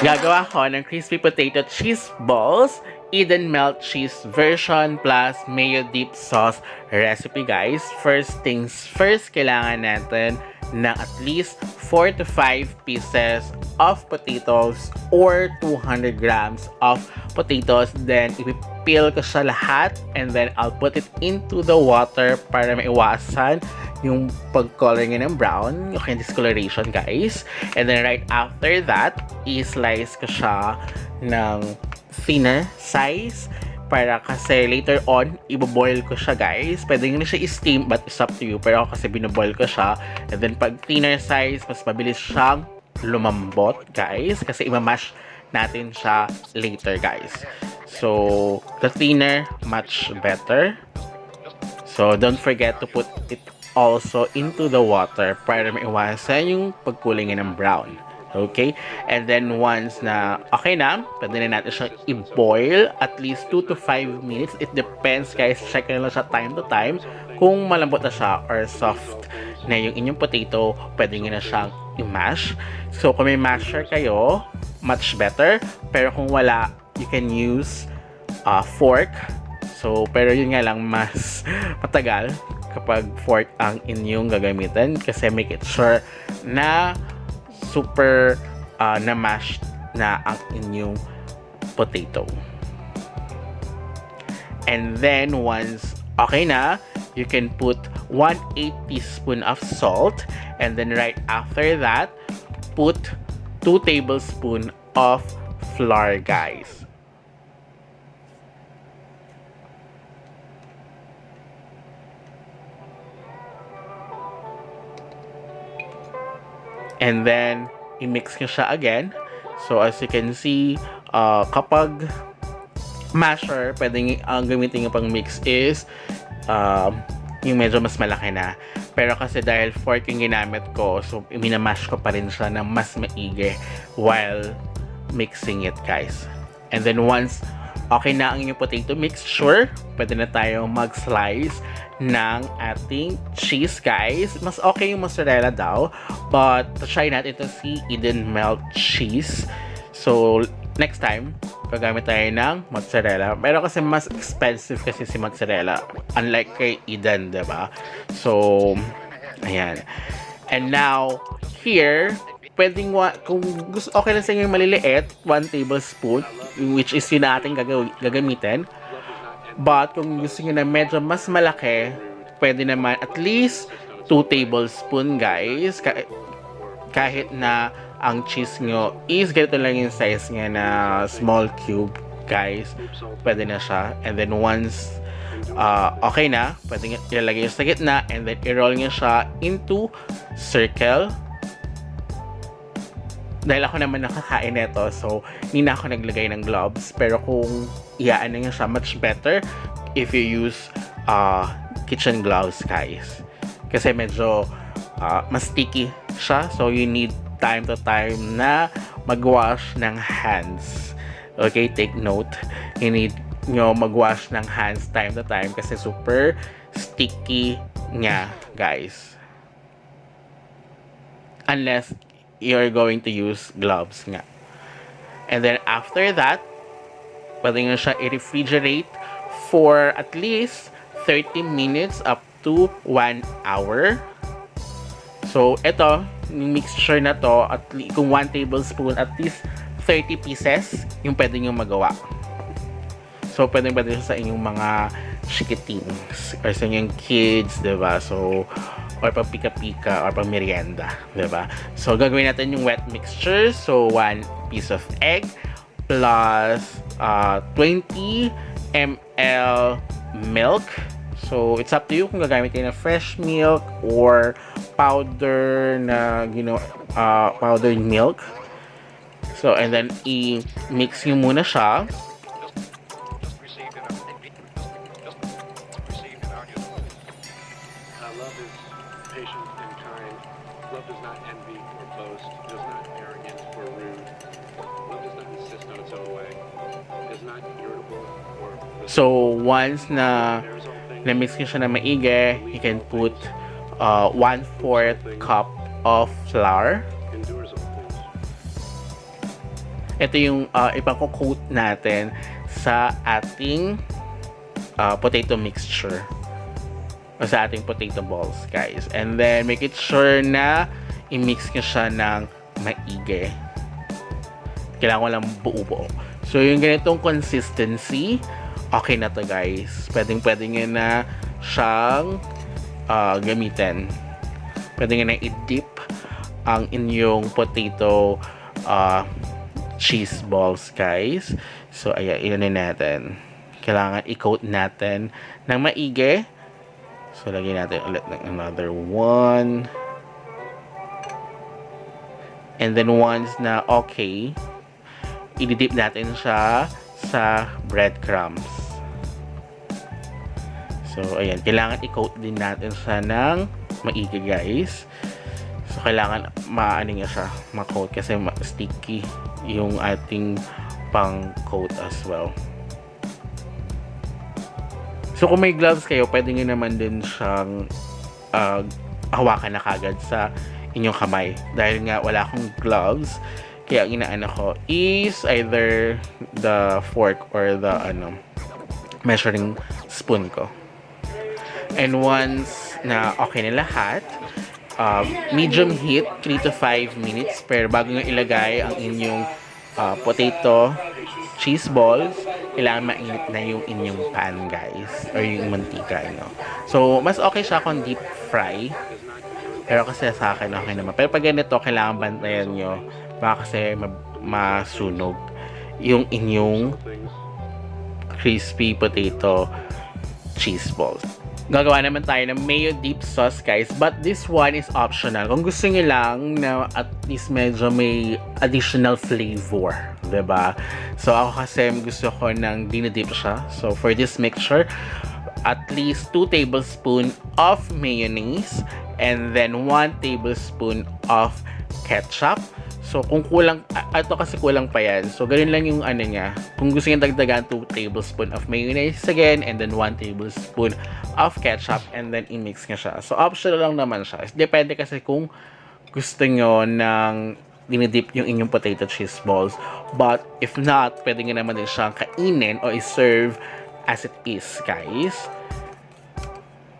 Gagawa ko ng crispy potato cheese balls, Eden melt cheese version plus mayo dip sauce recipe, guys. First things first, kailangan natin ng at least 4 to 5 pieces of potatoes or 200 grams of potatoes. Then, ipipil ko siya lahat and then I'll put it into the water para maiwasan yung pag-color niya ng brown, yung discoloration, guys. And then right after that, i-slice ko siya ng thinner size para kasi later on, iboboil ko siya, guys. Pwede nyo na siya i-steam but it's up to you. Pero ako kasi binoboil ko siya. And then pag thinner size, mas mabilis siyang lumambot, guys. Kasi imamash natin siya later, guys. So, the thinner, much better. So, don't forget to put it also into the water para maiwasan yung pagkulay ng brown. Okay? And then once na okay na, pwede na natin siyang i-boil at least 2 to 5 minutes. It depends, guys. Check na lang siya time to time. Kung malambot na siya or soft na yung inyong potato, pwede nyo na siyang i-mash. So, kung may masher kayo, much better. Pero kung wala, you can use fork. So, pero yun nga lang, mas matagal kapag fork ang inyong gagamitin kasi make it sure na super na-mash na ang inyong potato. And then, once okay na, you can put 1/8 teaspoon of salt. And then, right after that, put 2 tablespoon of flour, guys. And then, i-mix nyo siya again. So, as you can see, kapag masher, pwedeng ang gamitin yung pang mix is yung medyo mas malaki na. Pero kasi dahil fork yung ginamit ko, so minamash ko pa rin siya na mas maigi while mixing it, guys. And then once okay na ang inyong potato mixture, pwede na tayo mag-slice ng ating cheese, guys. Mas okay yung mozzarella daw, but try natin ito si Eden melt cheese. So, next time, gagamit tayo ng mozzarella. Pero kasi mas expensive kasi si mozzarella, unlike kay Eden, diba? So, ayan. And now, here, pwedeng kung gusto okay lang sa inyo yung maliliit, 1 tablespoon, which is yun na ating gagamitin. But kung gusto nyo na medyo mas malaki, pwede naman at least 2 tablespoon, guys. Kahit na ang cheese nyo is ganito lang yung size nga na small cube, guys, pwede na siya. And then once okay na, pwede ilalagay yung sa gitna and then i-roll nyo siya into circle. Dahil ako naman nakakain nito, so hindi na ako naglagay ng gloves. Pero kung iyaan nyo siya, much better if you use kitchen gloves, guys. Kasi medyo mas sticky siya, so you need time to time na magwash ng hands. Okay, take note. You need nyo magwash ng hands time to time kasi super sticky nga, guys. Unless you're going to use gloves nga. And then after that, pwede nyo siya i-refrigerate for at least 30 minutes up to 1 hour. So, ito, yung mixture na to, at kung 1 tablespoon, at least 30 pieces yung pwede nyo magawa. So, pwede siya sa inyong mga chikitings or sa inyong kids, diba? So, or pang pika-pika or pang merienda, diba? So, gagawin natin yung wet mixture. So, 1 piece of egg plus 20 ml milk. So, it's up to you kung gagamit kayo ng fresh milk or powder na, powdered milk. So, and then, i-mix nyo muna siya. So, once na na-mix nyo siya na maigi, you can put 1/4 cup of flour. ito yung ipako-coat natin sa ating potato mixture o sa ating potato balls, guys. And then make it sure na i-mix nyo siya ng maigi. Kailangan ko lang buo-buo. So yung ganitong consistency, okay na to, guys. Pwede nyo na siyang gamitin. Pwede nyo na i-dip ang inyong potato cheese balls, guys. So ayan, ilanin natin. Kailangan i-coat natin ng maigi. So lagyan natin ulit ng another one. And then once na okay, i-dip natin siya sa breadcrumbs. So ayan, kailangan i-coat din natin siya ng maigi, guys. So kailangan maaning siya, ma-coat kasi sticky yung ating pang-coat as well. So kung may gloves kayo, pwede nyo naman din siyang hawakan na kagad sa inyong kamay. Dahil nga wala akong gloves, kaya ang inaano ko is either the fork or the measuring spoon ko. And once na okay na lahat, medium heat, 3 to 5 minutes. Pero bago nyo ilagay ang inyong potato cheese balls, kailangan mainit na yung inyong pan, guys, or yung mantika, So mas okay siya kung deep fry, pero kasi sa akin okay naman. Pero pag ganito, kailangan bantayan nyo, baka kasi masunog yung inyong crispy potato cheese balls. Gagawa naman tayo ng mayo dip sauce, guys, but this one is optional. Kung gusto nyo lang na at least medyo may additional flavor, diba? So ako kasi gusto ko ng dinidip siya. So for this mixture, at least 2 tablespoons of mayonnaise and then 1 tablespoon of ketchup. So kung kulang, ito kasi kulang pa yan. So ganun lang yung niya. Kung gusto niyo dagdagan, 2 tablespoons of mayonnaise again and then 1 tablespoon of ketchup and then i-mix nyo siya. So optional lang naman siya. Depende kasi kung gusto nyo ng dinidip yung inyong potato cheese balls. But if not, pwede nyo naman din siyang kainin o i-serve as it is, guys.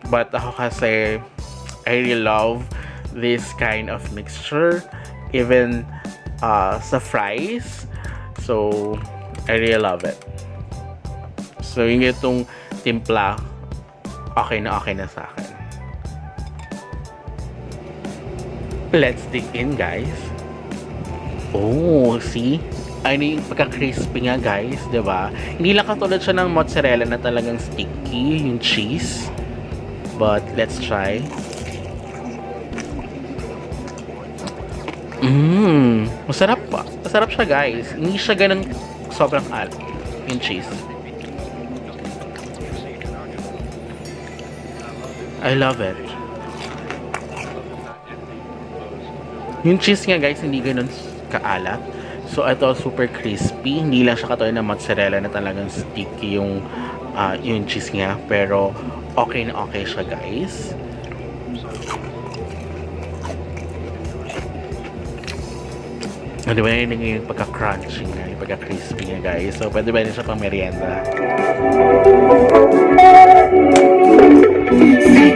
But ako kasi, I really love this kind of mixture. Even sa fries. So, I really love it. So, yung itong timpla, okay na sa akin. Let's dig in, guys. Oh, see? Ano yung pagka-crispy nga, guys, diba? Hindi lang katulad siya ng mozzarella na talagang sticky, yung cheese. But, let's try. Masarap pa. Masarap siya, guys. Hindi siya ganun sobrang alat yung cheese. I love it. Yung cheese nga, guys, hindi ganun kaalat. So, ito super crispy. Hindi lang siya katulad ng mozzarella na talagang sticky yung cheese niya. Pero, okay na okay siya, guys. Di ba yun yung pagka-crunchy nga, yung pagka-crispy nga, guys. So, pwede ba yun siya pang merienda?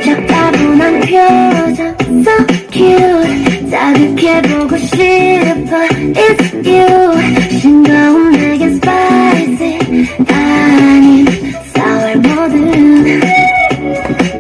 살짝 따분한 표정 So cute 따뜻해 보고 싶어 It's you